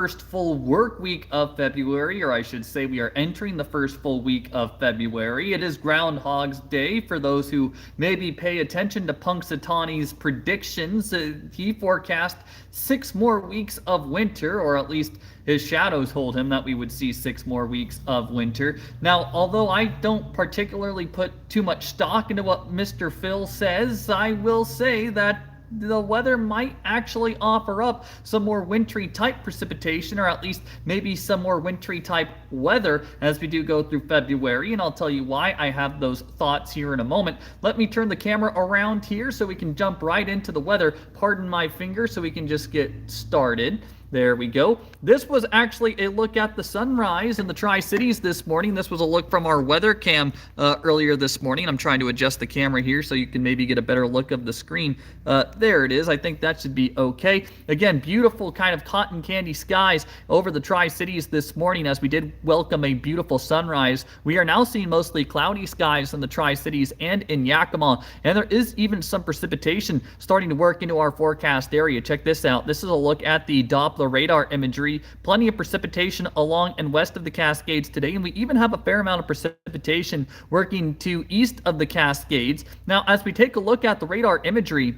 first full work week of February, or I should say, we are entering the first full week of February. It is Groundhog's Day for those who maybe pay attention to Punxsutawney's predictions. He forecast 6 more weeks of winter, or at least his shadows told him that we would see 6 more weeks of winter. Now, although I don't particularly put too much stock into what Mr. Phil says, I will say that the weather might actually offer up some more wintry type precipitation, or at least maybe some more wintry type weather as we do go through February, and I'll tell you why I have those thoughts here in a moment. Let me turn the camera around here so we can jump right into the weather. Pardon my finger, so we can just get started. There we go. This was actually a look at the sunrise in the Tri-Cities this morning. This was a look from our weather cam earlier this morning. I'm trying to adjust the camera here so you can maybe get a better look of the screen. There it is. I think that should be okay. Again, beautiful kind of cotton candy skies over the Tri-Cities this morning as we did welcome a beautiful sunrise. We are now seeing mostly cloudy skies in the Tri-Cities and in Yakima, and there is even some precipitation starting to work into our forecast area. Check this out. This is a look at the Doppler radar imagery. Plenty of precipitation along and west of the Cascades today, and we even have a fair amount of precipitation working to east of the Cascades. Now, as we take a look at the radar imagery,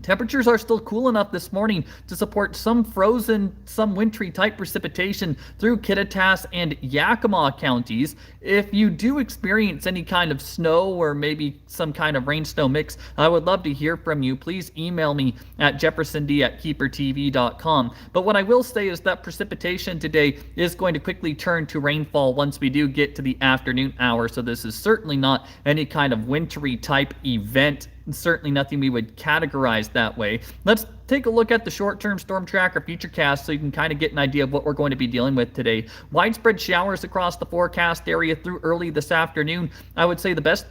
temperatures are still cool enough this morning to support some frozen, some wintry type precipitation through Kittitas and Yakima counties. If you do experience any kind of snow or maybe some kind of rain-snow mix, I would love to hear from you. Please email me at jeffersond@keepertv.com. But what I will say is that precipitation today is going to quickly turn to rainfall once we do get to the afternoon hour. So this is certainly not any kind of wintry type event. Certainly nothing we would categorize that way. Let's take a look at the short-term storm tracker futurecast so you can kind of get an idea of what we're going to be dealing with today. Widespread showers across the forecast area through early this afternoon. I would say the best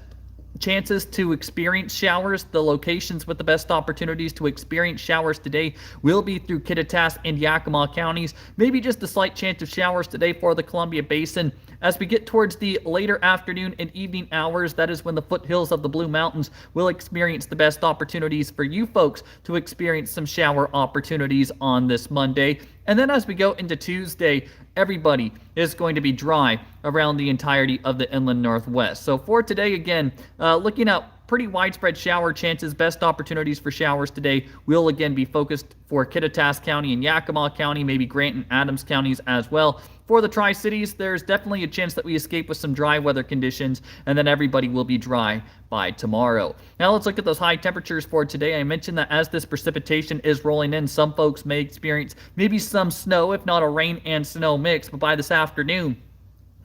chances to experience showers, the locations with the best opportunities to experience showers today will be through Kittitas and Yakima counties. Maybe just a slight chance of showers today for the Columbia Basin. As we get towards the later afternoon and evening hours, that is when the foothills of the Blue Mountains will experience the best opportunities for you folks to experience some shower opportunities on this Monday. And then as we go into Tuesday, everybody is going to be dry around the entirety of the inland Northwest. So for today, again, looking at pretty widespread shower chances. Best opportunities for showers today will again be focused for Kittitas County and Yakima County, maybe Grant and Adams counties as well. For the Tri-Cities, there's definitely a chance that we escape with some dry weather conditions, and then everybody will be dry by tomorrow. Now let's look at those high temperatures for today. I mentioned that as this precipitation is rolling in, some folks may experience maybe some snow, if not a rain and snow mix, but by this afternoon,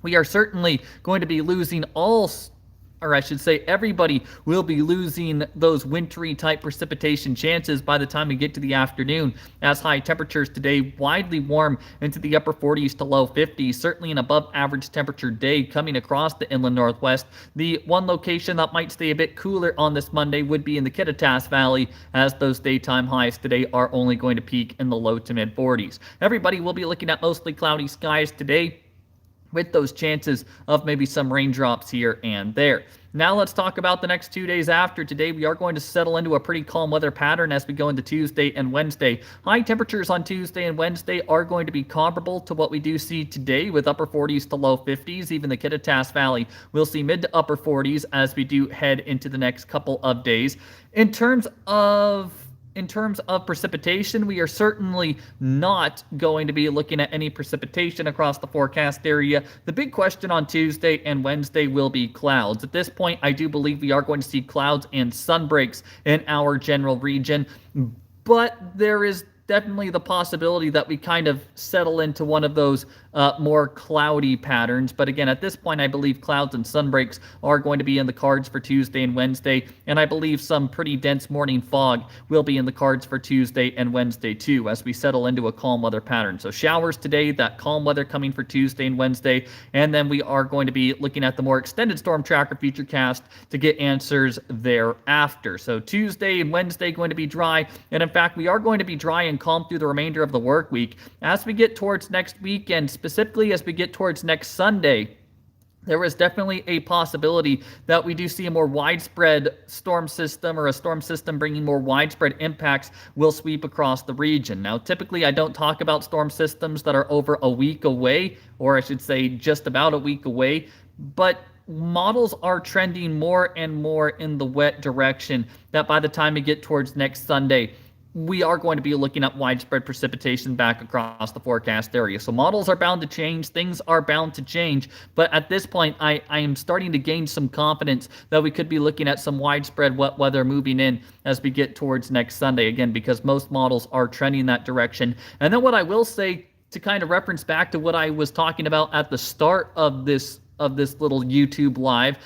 we are certainly going to be losing or I should say everybody will be losing those wintry type precipitation chances by the time we get to the afternoon, as high temperatures today widely warm into the upper 40s to low 50s, certainly an above average temperature day coming across the inland Northwest. The one location that might stay a bit cooler on this Monday would be in the Kittitas Valley, as those daytime highs today are only going to peak in the low to mid 40s. Everybody will be looking at mostly cloudy skies today, with those chances of maybe some raindrops here and there. Now let's talk about the next 2 days after today. We are going to settle into a pretty calm weather pattern as we go into Tuesday and Wednesday. High temperatures on Tuesday and Wednesday are going to be comparable to what we do see today, with upper 40s to low 50s. Even the Kittitas Valley will see mid to upper 40s as we do head into the next couple of days. In terms of precipitation, we are certainly not going to be looking at any precipitation across the forecast area. The big question on Tuesday and Wednesday will be clouds. At this point, I do believe we are going to see clouds and sun breaks in our general region, but there is definitely the possibility that we kind of settle into one of those more cloudy patterns. But again, at this point, I believe clouds and sunbreaks are going to be in the cards for Tuesday and Wednesday, and I believe some pretty dense morning fog will be in the cards for Tuesday and Wednesday too, as we settle into a calm weather pattern. So showers today, that calm weather coming for Tuesday and Wednesday, and then we are going to be looking at the more extended storm tracker futurecast to get answers thereafter. So Tuesday and Wednesday going to be dry, and in fact, we are going to be dry and calm through the remainder of the work week. As we get towards next weekend, specifically as we get towards next Sunday, there is definitely a possibility that we do see a more widespread storm system, or a storm system bringing more widespread impacts will sweep across the region. Now, typically I don't talk about storm systems that are over a week away, or I should say just about a week away, but models are trending more and more in the wet direction, that by the time we get towards next Sunday, we are going to be looking at widespread precipitation back across the forecast area. So models are bound to change, things are bound to change, but at this point, I am starting to gain some confidence that we could be looking at some widespread wet weather moving in as we get towards next Sunday, again, because most models are trending that direction. And then what I will say, to kind of reference back to what I was talking about at the start of this little YouTube live,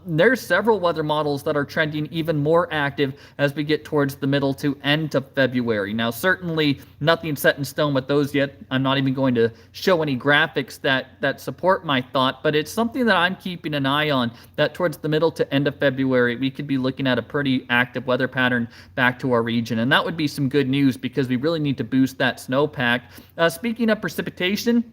there's several weather models that are trending even more active as we get towards the middle to end of February. Now, certainly nothing set in stone with those yet. I'm not even going to show any graphics that support my thought, but it's something that I'm keeping an eye on, that towards the middle to end of February, we could be looking at a pretty active weather pattern back to our region. And that would be some good news, because we really need to boost that snowpack. Speaking of precipitation,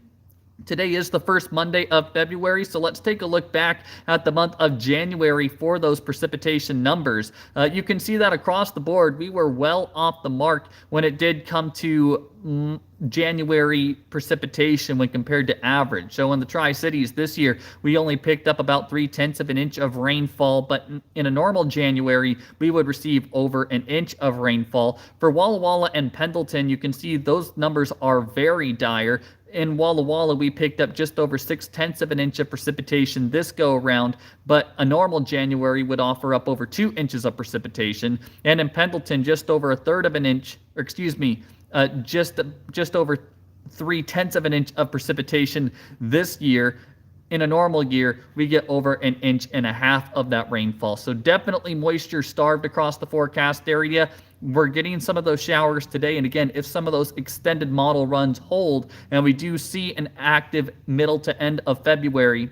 today is the first Monday of February, so let's take a look back at the month of January for those precipitation numbers. You can see that across the board, we were well off the mark when it did come to January precipitation when compared to average. So in the Tri-Cities this year, we only picked up about 0.3 of an inch of rainfall, but in a normal January, we would receive over an inch of rainfall. For Walla Walla and Pendleton, you can see those numbers are very dire. In Walla Walla, we picked up just over 0.6 of an inch of precipitation this go around, but a normal January would offer up over 2 inches of precipitation. And in Pendleton, just over 1/3 of an inch, or excuse me, just over 0.3 of an inch of precipitation this year. In a normal year, we get over 1.5 inches of that rainfall. So definitely moisture starved across the forecast area. We're getting some of those showers today. And again, if some of those extended model runs hold and we do see an active middle to end of February,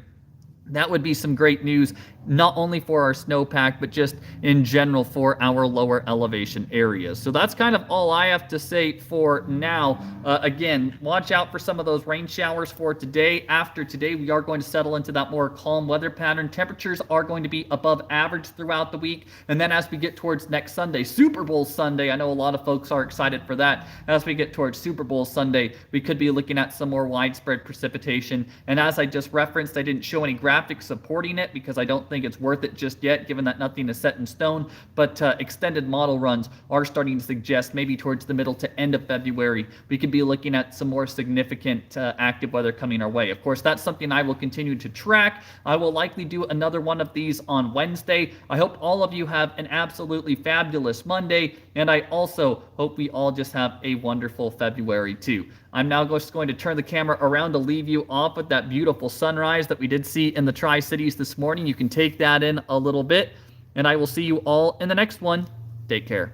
that would be some great news, not only for our snowpack, but just in general for our lower elevation areas. So that's kind of all I have to say for now. Again, watch out for some of those rain showers for today. After today, we are going to settle into that more calm weather pattern. Temperatures are going to be above average throughout the week. And then as we get towards next Sunday, Super Bowl Sunday, I know a lot of folks are excited for that. As we get towards Super Bowl Sunday, we could be looking at some more widespread precipitation. And as I just referenced, I didn't show any graphics supporting it because I don't think it's worth it just yet, given that nothing is set in stone. But extended model runs are starting to suggest maybe towards the middle to end of February, we could be looking at some more significant active weather coming our way. Of course, that's something I will continue to track. I will likely do another one of these on Wednesday. I hope all of you have an absolutely fabulous Monday, and I also hope we all just have a wonderful February too. I'm now just going to turn the camera around to leave you off with that beautiful sunrise that we did see in the Tri-Cities this morning. You can take that in a little bit, and I will see you all in the next one. Take care.